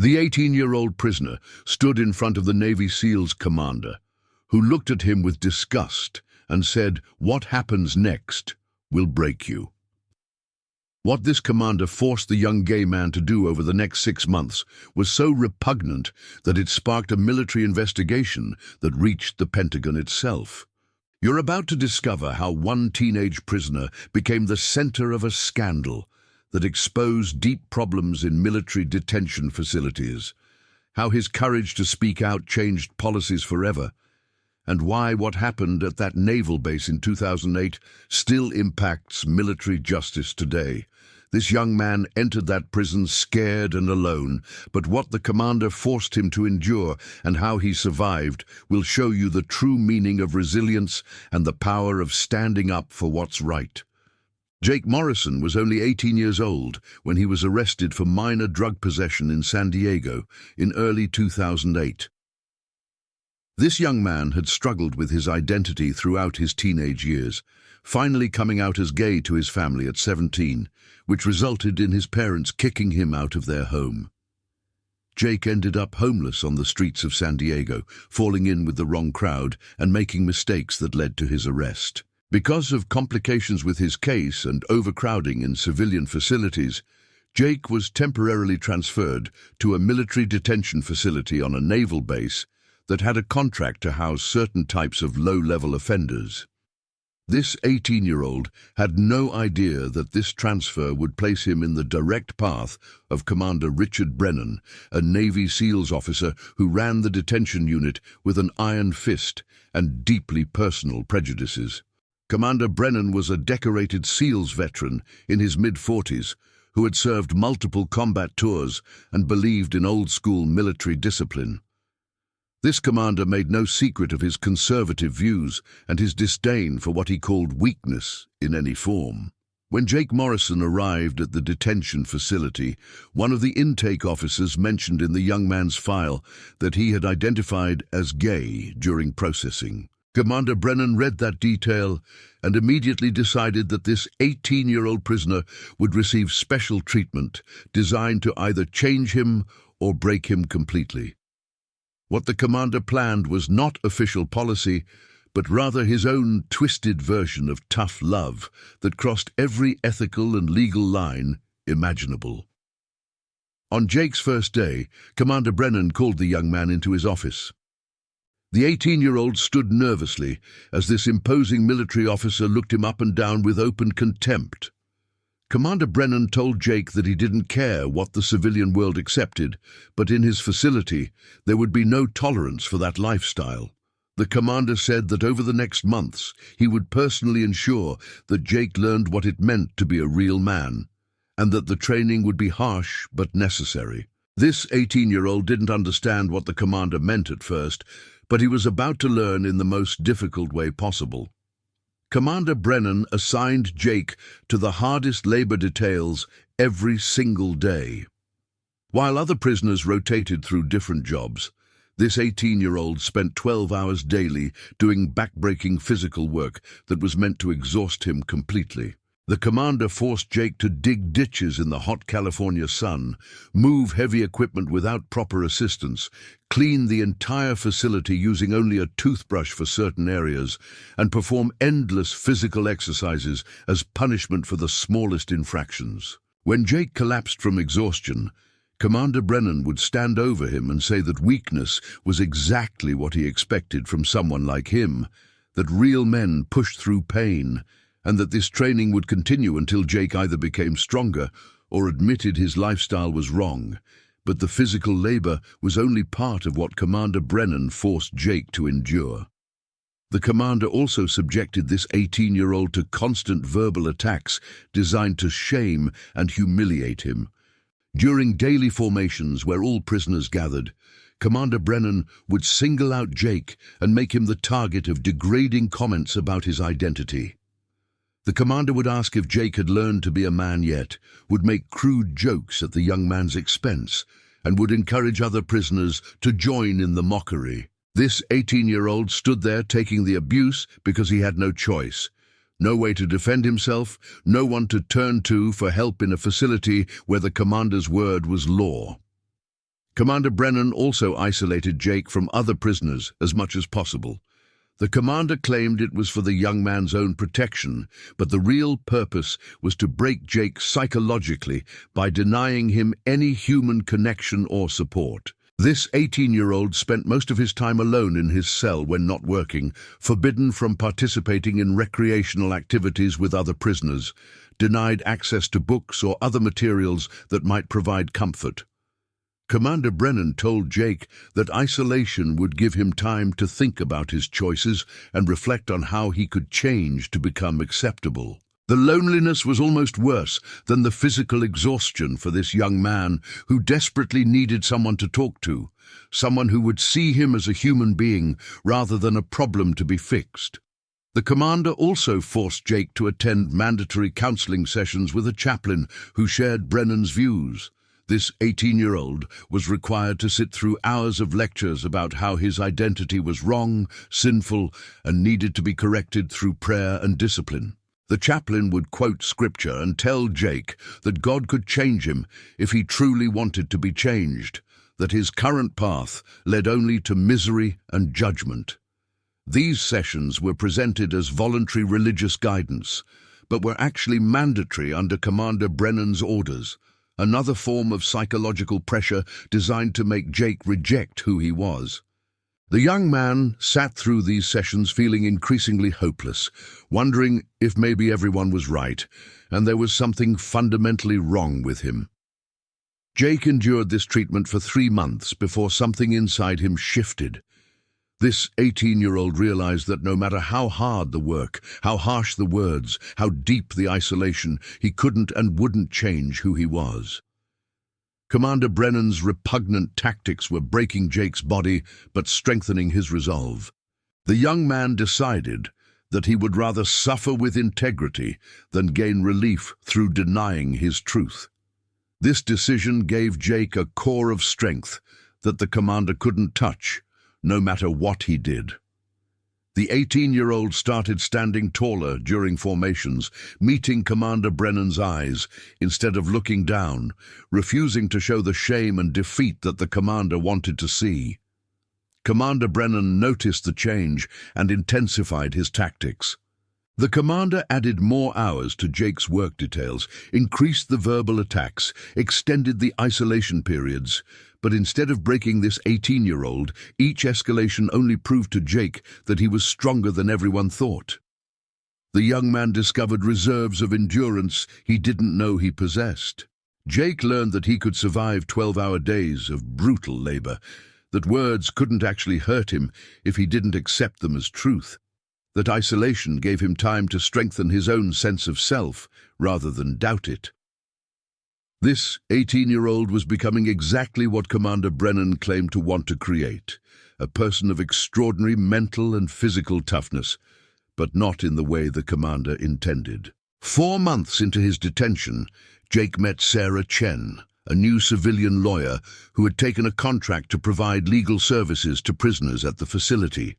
The 18-year-old prisoner stood in front of the Navy SEALs commander, who looked at him with disgust and said, "What happens next will break you." What this commander forced the young gay man to do over the next 6 months was so repugnant that it sparked a military investigation that reached the Pentagon itself. You're about to discover how one teenage prisoner became the center of a scandal that exposed deep problems in military detention facilities, how his courage to speak out changed policies forever, and why what happened at that naval base in 2008 still impacts military justice today. This young man entered that prison scared and alone, but what the commander forced him to endure and how he survived will show you the true meaning of resilience and the power of standing up for what's right. Jake Morrison was only 18 years old when he was arrested for minor drug possession in San Diego in early 2008. This young man had struggled with his identity throughout his teenage years, finally coming out as gay to his family at 17, which resulted in his parents kicking him out of their home. Jake ended up homeless on the streets of San Diego, falling in with the wrong crowd and making mistakes that led to his arrest. Because of complications with his case and overcrowding in civilian facilities, Jake was temporarily transferred to a military detention facility on a naval base that had a contract to house certain types of low-level offenders. This 18-year-old had no idea that this transfer would place him in the direct path of Commander Richard Brennan, a Navy SEALs officer who ran the detention unit with an iron fist and deeply personal prejudices. Commander Brennan was a decorated SEALs veteran in his mid-40s who had served multiple combat tours and believed in old-school military discipline. This commander made no secret of his conservative views and his disdain for what he called weakness in any form. When Jake Morrison arrived at the detention facility, one of the intake officers mentioned in the young man's file that he had identified as gay during processing. Commander Brennan read that detail and immediately decided that this 18-year-old prisoner would receive special treatment designed to either change him or break him completely. What the commander planned was not official policy, but rather his own twisted version of tough love that crossed every ethical and legal line imaginable. On Jake's first day, Commander Brennan called the young man into his office. The 18-year-old stood nervously as this imposing military officer looked him up and down with open contempt. Commander Brennan told Jake that he didn't care what the civilian world accepted, but in his facility there would be no tolerance for that lifestyle. The commander said that over the next months he would personally ensure that Jake learned what it meant to be a real man, and that the training would be harsh but necessary. This 18-year-old didn't understand what the commander meant at first, but he was about to learn in the most difficult way possible. Commander Brennan assigned Jake to the hardest labor details every single day. While other prisoners rotated through different jobs, this 18-year-old spent 12 hours daily doing back-breaking physical work that was meant to exhaust him completely. The commander forced Jake to dig ditches in the hot California sun, move heavy equipment without proper assistance, clean the entire facility using only a toothbrush for certain areas, and perform endless physical exercises as punishment for the smallest infractions. When Jake collapsed from exhaustion, Commander Brennan would stand over him and say that weakness was exactly what he expected from someone like him, that real men pushed through pain, and that this training would continue until Jake either became stronger or admitted his lifestyle was wrong. But the physical labor was only part of what Commander Brennan forced Jake to endure. The commander also subjected this 18-year-old to constant verbal attacks designed to shame and humiliate him. During daily formations where all prisoners gathered, Commander Brennan would single out Jake and make him the target of degrading comments about his identity. The commander would ask if Jake had learned to be a man yet, would make crude jokes at the young man's expense, and would encourage other prisoners to join in the mockery. This 18-year-old stood there taking the abuse because he had no choice. No way to defend himself, no one to turn to for help in a facility where the commander's word was law. Commander Brennan also isolated Jake from other prisoners as much as possible. The commander claimed it was for the young man's own protection, but the real purpose was to break Jake psychologically by denying him any human connection or support. This 18-year-old spent most of his time alone in his cell when not working, forbidden from participating in recreational activities with other prisoners, denied access to books or other materials that might provide comfort. Commander Brennan told Jake that isolation would give him time to think about his choices and reflect on how he could change to become acceptable. The loneliness was almost worse than the physical exhaustion for this young man who desperately needed someone to talk to, someone who would see him as a human being rather than a problem to be fixed. The commander also forced Jake to attend mandatory counseling sessions with a chaplain who shared Brennan's views. This 18-year-old was required to sit through hours of lectures about how his identity was wrong, sinful, and needed to be corrected through prayer and discipline. The chaplain would quote scripture and tell Jake that God could change him if he truly wanted to be changed, that his current path led only to misery and judgment. These sessions were presented as voluntary religious guidance, but were actually mandatory under Commander Brennan's orders, another form of psychological pressure designed to make Jake reject who he was. The young man sat through these sessions feeling increasingly hopeless, wondering if maybe everyone was right, and there was something fundamentally wrong with him. Jake endured this treatment for 3 months before something inside him shifted. This 18-year-old realized that no matter how hard the work, how harsh the words, how deep the isolation, he couldn't and wouldn't change who he was. Commander Brennan's repugnant tactics were breaking Jake's body but strengthening his resolve. The young man decided that he would rather suffer with integrity than gain relief through denying his truth. This decision gave Jake a core of strength that the commander couldn't touch, no matter what he did. The 18-year-old started standing taller during formations, meeting Commander Brennan's eyes instead of looking down, refusing to show the shame and defeat that the commander wanted to see. Commander Brennan noticed the change and intensified his tactics. The commander added more hours to Jake's work details, increased the verbal attacks, extended the isolation periods, but instead of breaking this 18-year-old, each escalation only proved to Jake that he was stronger than everyone thought. The young man discovered reserves of endurance he didn't know he possessed. Jake learned that he could survive 12-hour days of brutal labor, that words couldn't actually hurt him if he didn't accept them as truth, that isolation gave him time to strengthen his own sense of self rather than doubt it. This 18-year-old was becoming exactly what Commander Brennan claimed to want to create, a person of extraordinary mental and physical toughness, but not in the way the commander intended. 4 months into his detention, Jake met Sarah Chen, a new civilian lawyer who had taken a contract to provide legal services to prisoners at the facility.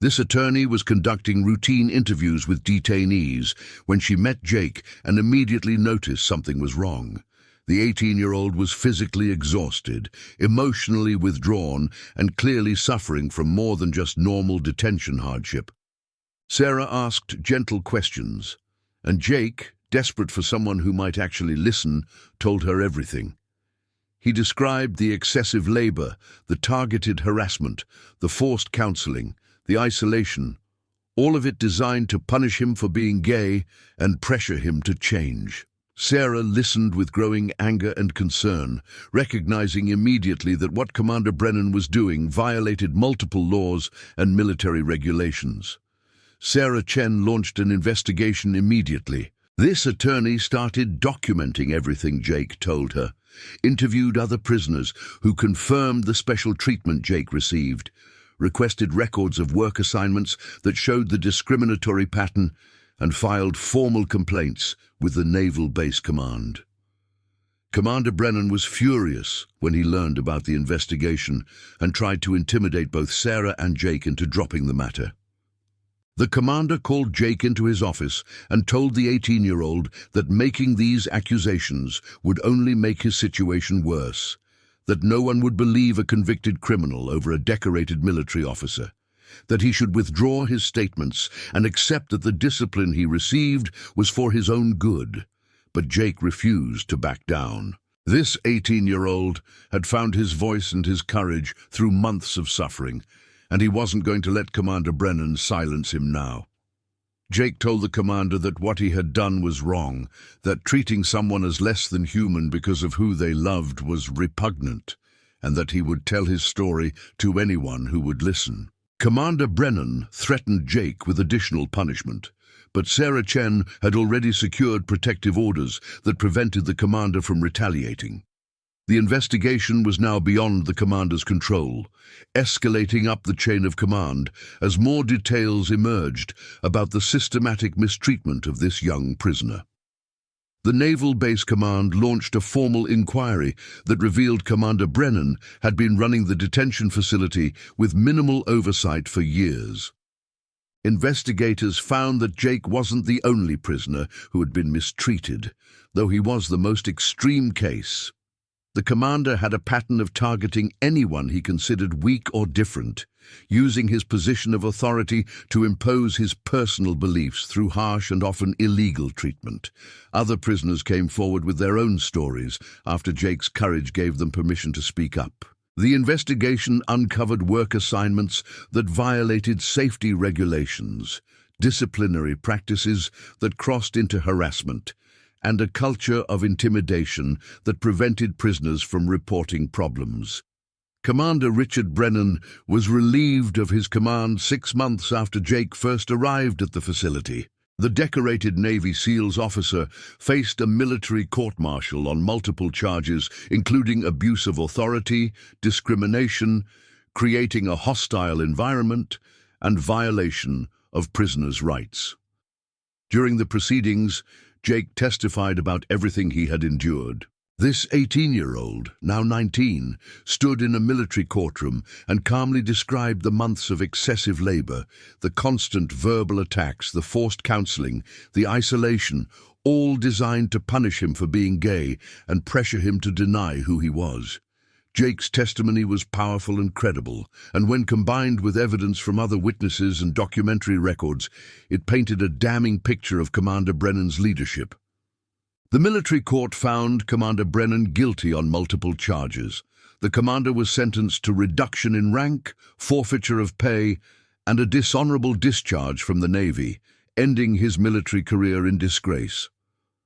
This attorney was conducting routine interviews with detainees when she met Jake and immediately noticed something was wrong. The 18-year-old was physically exhausted, emotionally withdrawn, and clearly suffering from more than just normal detention hardship. Sarah asked gentle questions, and Jake, desperate for someone who might actually listen, told her everything. He described the excessive labor, the targeted harassment, the forced counseling, the isolation, all of it designed to punish him for being gay and pressure him to change. Sarah listened with growing anger and concern, recognizing immediately that what Commander Brennan was doing violated multiple laws and military regulations. Sarah Chen launched an investigation immediately. This attorney started documenting everything Jake told her, interviewed other prisoners who confirmed the special treatment Jake received, requested records of work assignments that showed the discriminatory pattern, and filed formal complaints with the Naval Base Command. Commander Brennan was furious when he learned about the investigation and tried to intimidate both Sarah and Jake into dropping the matter. The commander called Jake into his office and told the 18-year-old that making these accusations would only make his situation worse, that no one would believe a convicted criminal over a decorated military officer, that he should withdraw his statements and accept that the discipline he received was for his own good. But Jake refused to back down. This 18-year-old had found his voice and his courage through months of suffering, and he wasn't going to let Commander Brennan silence him now. Jake told the commander that what he had done was wrong, that treating someone as less than human because of who they loved was repugnant, and that he would tell his story to anyone who would listen. Commander Brennan threatened Jake with additional punishment, but Sarah Chen had already secured protective orders that prevented the commander from retaliating. The investigation was now beyond the commander's control, escalating up the chain of command as more details emerged about the systematic mistreatment of this young prisoner. The Naval Base Command launched a formal inquiry that revealed Commander Brennan had been running the detention facility with minimal oversight for years. Investigators found that Jake wasn't the only prisoner who had been mistreated, though he was the most extreme case. The commander had a pattern of targeting anyone he considered weak or different, using his position of authority to impose his personal beliefs through harsh and often illegal treatment. Other prisoners came forward with their own stories after Jake's courage gave them permission to speak up. The investigation uncovered work assignments that violated safety regulations, disciplinary practices that crossed into harassment, and a culture of intimidation that prevented prisoners from reporting problems. Commander Richard Brennan was relieved of his command 6 months after Jake first arrived at the facility. The decorated Navy SEALs officer faced a military court-martial on multiple charges, including abuse of authority, discrimination, creating a hostile environment, and violation of prisoners' rights. During the proceedings, Jake testified about everything he had endured. This 18-year-old, now 19, stood in a military courtroom and calmly described the months of excessive labor, the constant verbal attacks, the forced counseling, the isolation, all designed to punish him for being gay and pressure him to deny who he was. Jake's testimony was powerful and credible, and when combined with evidence from other witnesses and documentary records, it painted a damning picture of Commander Brennan's leadership. The military court found Commander Brennan guilty on multiple charges. The commander was sentenced to reduction in rank, forfeiture of pay, and a dishonorable discharge from the Navy, ending his military career in disgrace.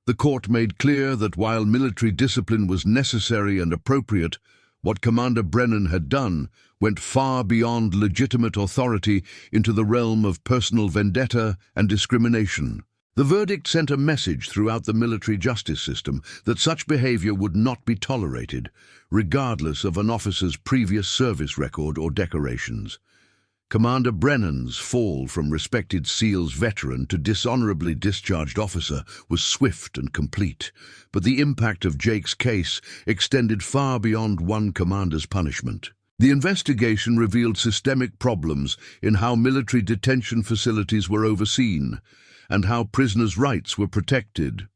The court made clear that while military discipline was necessary and appropriate, what Commander Brennan had done went far beyond legitimate authority into the realm of personal vendetta and discrimination. The verdict sent a message throughout the military justice system that such behavior would not be tolerated, regardless of an officer's previous service record or decorations. Commander Brennan's fall from respected SEALs veteran to dishonorably discharged officer was swift and complete, but the impact of Jake's case extended far beyond one commander's punishment. The investigation revealed systemic problems in how military detention facilities were overseen and how prisoners' rights were protected.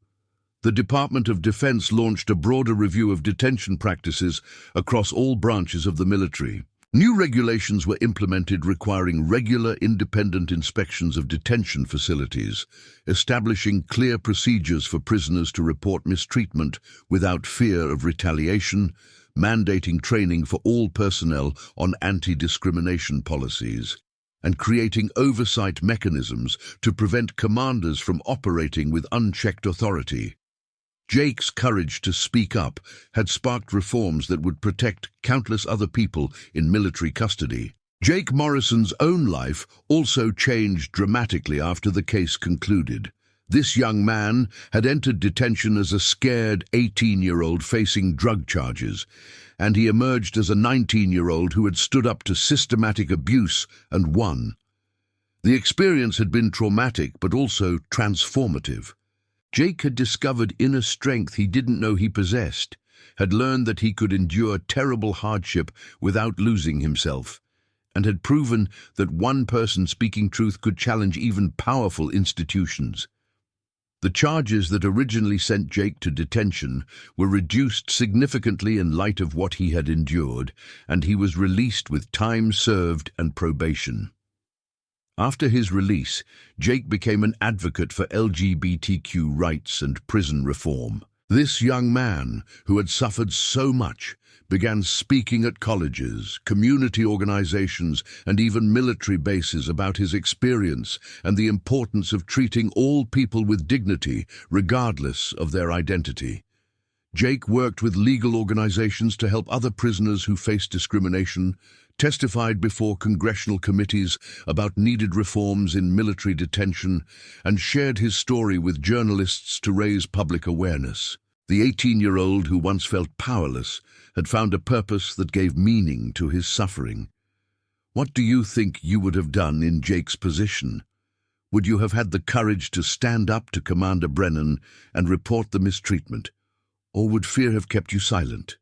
The Department of Defense launched a broader review of detention practices across all branches of the military. New regulations were implemented requiring regular independent inspections of detention facilities, establishing clear procedures for prisoners to report mistreatment without fear of retaliation, mandating training for all personnel on anti-discrimination policies, and creating oversight mechanisms to prevent commanders from operating with unchecked authority. Jake's courage to speak up had sparked reforms that would protect countless other people in military custody. Jake Morrison's own life also changed dramatically after the case concluded. This young man had entered detention as a scared 18-year-old facing drug charges, and he emerged as a 19-year-old who had stood up to systematic abuse and won. The experience had been traumatic but also transformative. Jake had discovered inner strength he didn't know he possessed, had learned that he could endure terrible hardship without losing himself, and had proven that one person speaking truth could challenge even powerful institutions. The charges that originally sent Jake to detention were reduced significantly in light of what he had endured, and he was released with time served and probation. After his release, Jake became an advocate for LGBTQ rights and prison reform. This young man, who had suffered so much, began speaking at colleges, community organizations, and even military bases about his experience and the importance of treating all people with dignity, regardless of their identity. Jake worked with legal organizations to help other prisoners who faced discrimination, testified before congressional committees about needed reforms in military detention, and shared his story with journalists to raise public awareness. The 18-year-old who once felt powerless had found a purpose that gave meaning to his suffering. What do you think you would have done in Jake's position? Would you have had the courage to stand up to Commander Brennan and report the mistreatment? Or would fear have kept you silent?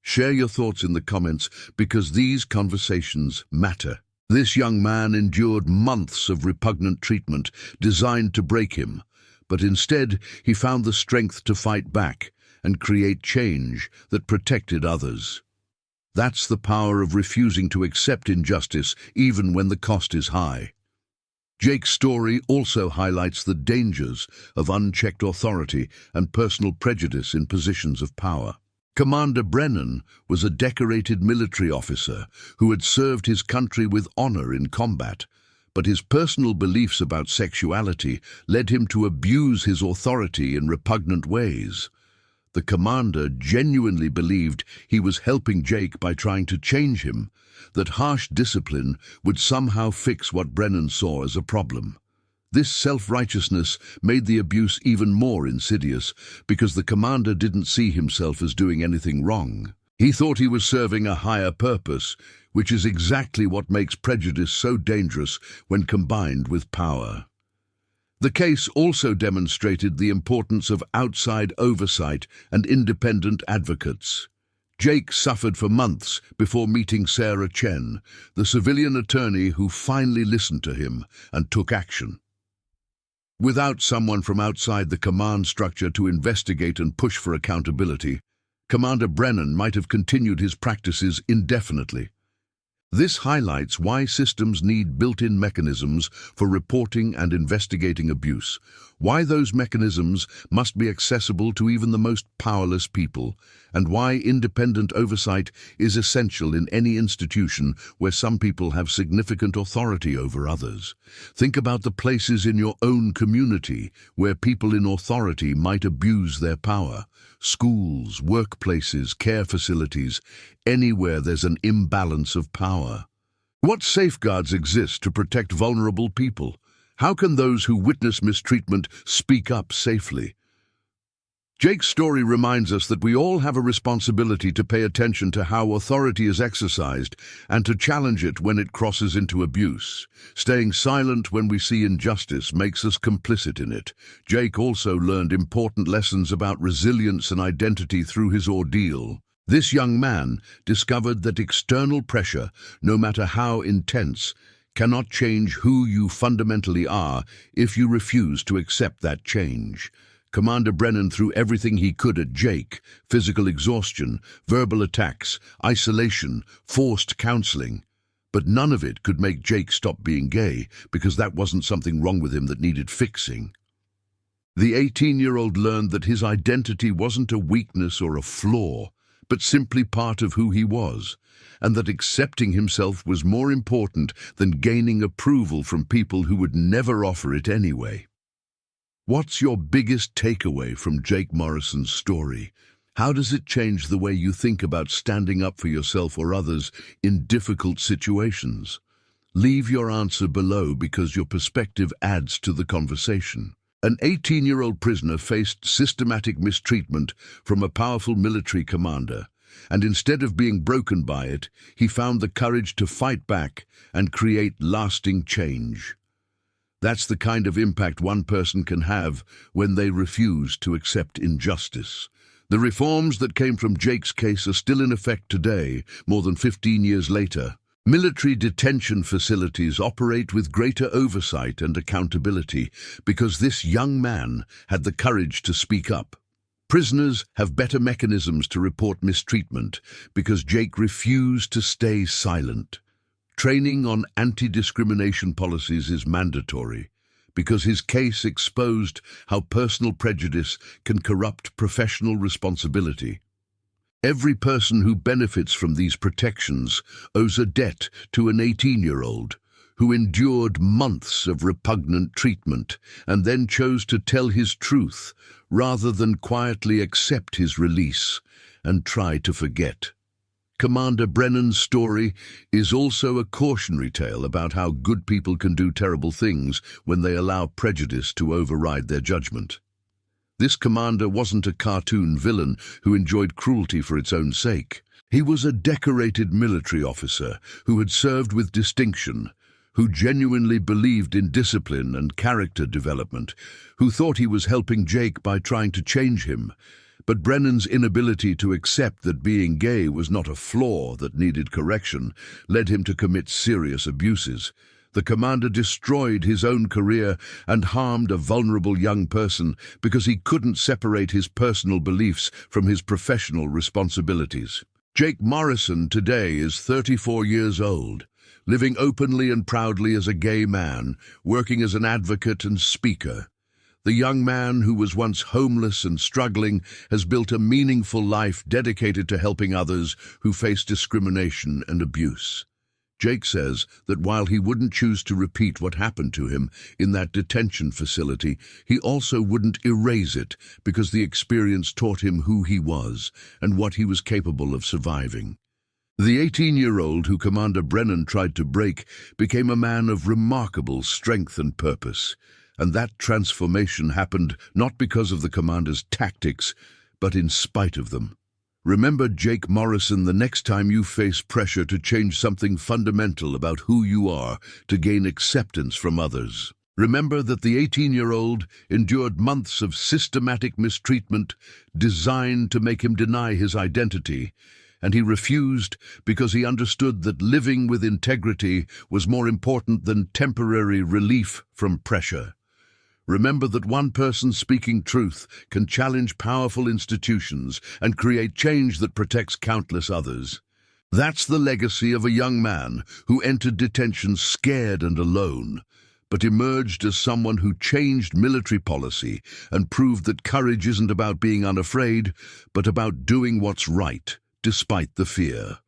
Share your thoughts in the comments, because these conversations matter. This young man endured months of repugnant treatment designed to break him, but instead he found the strength to fight back and create change that protected others. That's the power of refusing to accept injustice even when the cost is high. Jake's story also highlights the dangers of unchecked authority and personal prejudice in positions of power. Commander Brennan was a decorated military officer who had served his country with honor in combat, but his personal beliefs about sexuality led him to abuse his authority in repugnant ways. The commander genuinely believed he was helping Jake by trying to change him, that harsh discipline would somehow fix what Brennan saw as a problem. This self-righteousness made the abuse even more insidious because the commander didn't see himself as doing anything wrong. He thought he was serving a higher purpose, which is exactly what makes prejudice so dangerous when combined with power. The case also demonstrated the importance of outside oversight and independent advocates. Jake suffered for months before meeting Sarah Chen, the civilian attorney who finally listened to him and took action. Without someone from outside the command structure to investigate and push for accountability, Commander Brennan might have continued his practices indefinitely. This highlights why systems need built-in mechanisms for reporting and investigating abuse, why those mechanisms must be accessible to even the most powerless people, and why independent oversight is essential in any institution where some people have significant authority over others. Think about the places in your own community where people in authority might abuse their power. Schools, workplaces, care facilities, anywhere there's an imbalance of power. What safeguards exist to protect vulnerable people? How can those who witness mistreatment speak up safely? Jake's story reminds us that we all have a responsibility to pay attention to how authority is exercised and to challenge it when it crosses into abuse. Staying silent when we see injustice makes us complicit in it. Jake also learned important lessons about resilience and identity through his ordeal. This young man discovered that external pressure, no matter how intense, cannot change who you fundamentally are if you refuse to accept that change. Commander Brennan threw everything he could at Jake: physical exhaustion, verbal attacks, isolation, forced counseling. But none of it could make Jake stop being gay, because that wasn't something wrong with him that needed fixing. The 18-year-old learned that his identity wasn't a weakness or a flaw, but simply part of who he was, and that accepting himself was more important than gaining approval from people who would never offer it anyway. What's your biggest takeaway from Jake Morrison's story? How does it change the way you think about standing up for yourself or others in difficult situations? Leave your answer below, because your perspective adds to the conversation. An 18-year-old prisoner faced systematic mistreatment from a powerful military commander, and instead of being broken by it, he found the courage to fight back and create lasting change. That's the kind of impact one person can have when they refuse to accept injustice. The reforms that came from Jake's case are still in effect today, more than 15 years later. Military detention facilities operate with greater oversight and accountability because this young man had the courage to speak up. Prisoners have better mechanisms to report mistreatment because Jake refused to stay silent. Training on anti-discrimination policies is mandatory because his case exposed how personal prejudice can corrupt professional responsibility. Every person who benefits from these protections owes a debt to an 18-year-old who endured months of repugnant treatment and then chose to tell his truth rather than quietly accept his release and try to forget. Commander Brennan's story is also a cautionary tale about how good people can do terrible things when they allow prejudice to override their judgment. This commander wasn't a cartoon villain who enjoyed cruelty for its own sake. He was a decorated military officer who had served with distinction, who genuinely believed in discipline and character development, who thought he was helping Jake by trying to change him. But Brennan's inability to accept that being gay was not a flaw that needed correction led him to commit serious abuses. The commander destroyed his own career and harmed a vulnerable young person because he couldn't separate his personal beliefs from his professional responsibilities. Jake Morrison today is 34 years old, living openly and proudly as a gay man, working as an advocate and speaker. The young man who was once homeless and struggling has built a meaningful life dedicated to helping others who face discrimination and abuse. Jake says that while he wouldn't choose to repeat what happened to him in that detention facility, he also wouldn't erase it because the experience taught him who he was and what he was capable of surviving. The 18-year-old who Commander Brennan tried to break became a man of remarkable strength and purpose, and that transformation happened not because of the commander's tactics, but in spite of them. Remember Jake Morrison the next time you face pressure to change something fundamental about who you are to gain acceptance from others. Remember that the 18-year-old endured months of systematic mistreatment designed to make him deny his identity, and he refused because he understood that living with integrity was more important than temporary relief from pressure. Remember that one person speaking truth can challenge powerful institutions and create change that protects countless others. That's the legacy of a young man who entered detention scared and alone, but emerged as someone who changed military policy and proved that courage isn't about being unafraid, but about doing what's right, despite the fear.